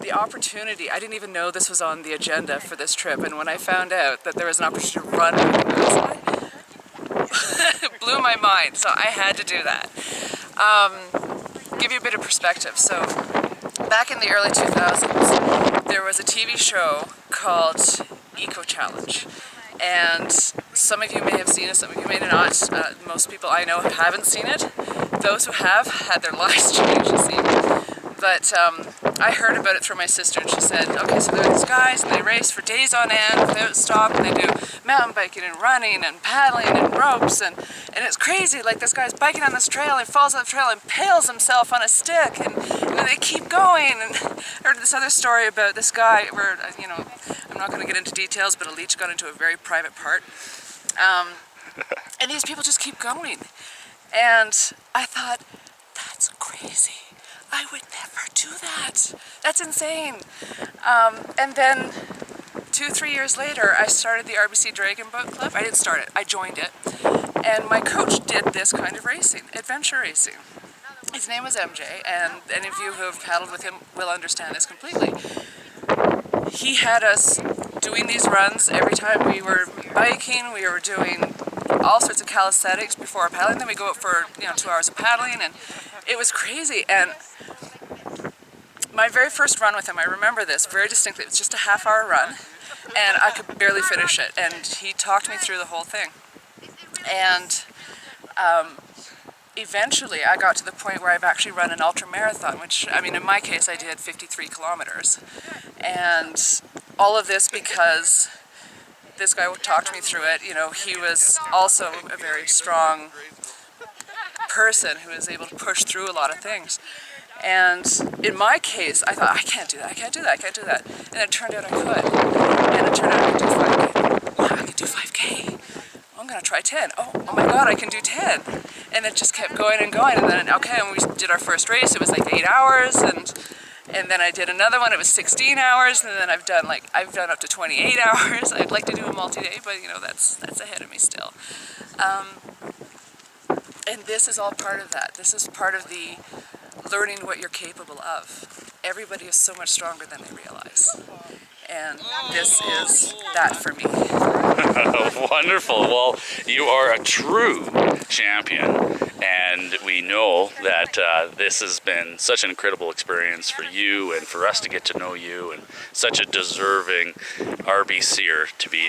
the opportunity, I didn't even know this was on the agenda for this trip, and when I found out that there was an opportunity to run it blew my mind, so I had to do that. Give you a bit of perspective. So back in the early 2000s, there was a TV show called Eco Challenge, and some of you may have seen it, some of you may not. Most people I know haven't seen it. Those who have had their lives changed, it seems. But I heard about it through my sister, and she said, okay, so there are these guys, and they race for days on end without stop, and they do mountain biking and running and paddling and ropes, and it's crazy. Like, this guy's biking on this trail, and he falls on the trail and impales himself on a stick, and they keep going. And I heard this other story about this guy where, you know, I'm not going to get into details, but a leech got into a very private part. And these people just keep going. And I thought, that's crazy. I would never do that. That's insane. And then 2-3 years later, I started the RBC Dragon Boat Club. I didn't start it, I joined it. And my coach did this kind of racing, adventure racing. His name was MJ, and any of you who have paddled with him will understand this completely. He had us doing these runs every time we were biking. We were doing all sorts of calisthenics before our paddling. Then we go out for 2 hours of paddling, and it was crazy. And my very first run with him, I remember this very distinctly. It was just a half-hour run, and I could barely finish it. And he talked me through the whole thing. And eventually, I got to the point where I've actually run an ultra-marathon, which, I mean, in my case, I did 53 kilometers. And all of this because this guy talked me through it. You know, he was also a very strong person who was able to push through a lot of things. And in my case, I thought, I can't do that, I can't do that, I can't do that. And it turned out I could. And it turned out I could do 5K. Wow, I could do 5K. I'm gonna try 10. Oh my God, I can do 10. And it just kept going and going. And then, okay, when we did our first race, it was like 8 hours. And then I did another one, it was 16 hours. And then I've done up to 28 hours. I'd like to do a multi-day, but that's ahead of me still. And this is all part of that. This is part of the learning what you're capable of. Everybody is so much stronger than they realize. And this is that for me. Wonderful. Well, you are a true champion, and we know that this has been such an incredible experience for you and for us to get to know you, and such a deserving RBCer to be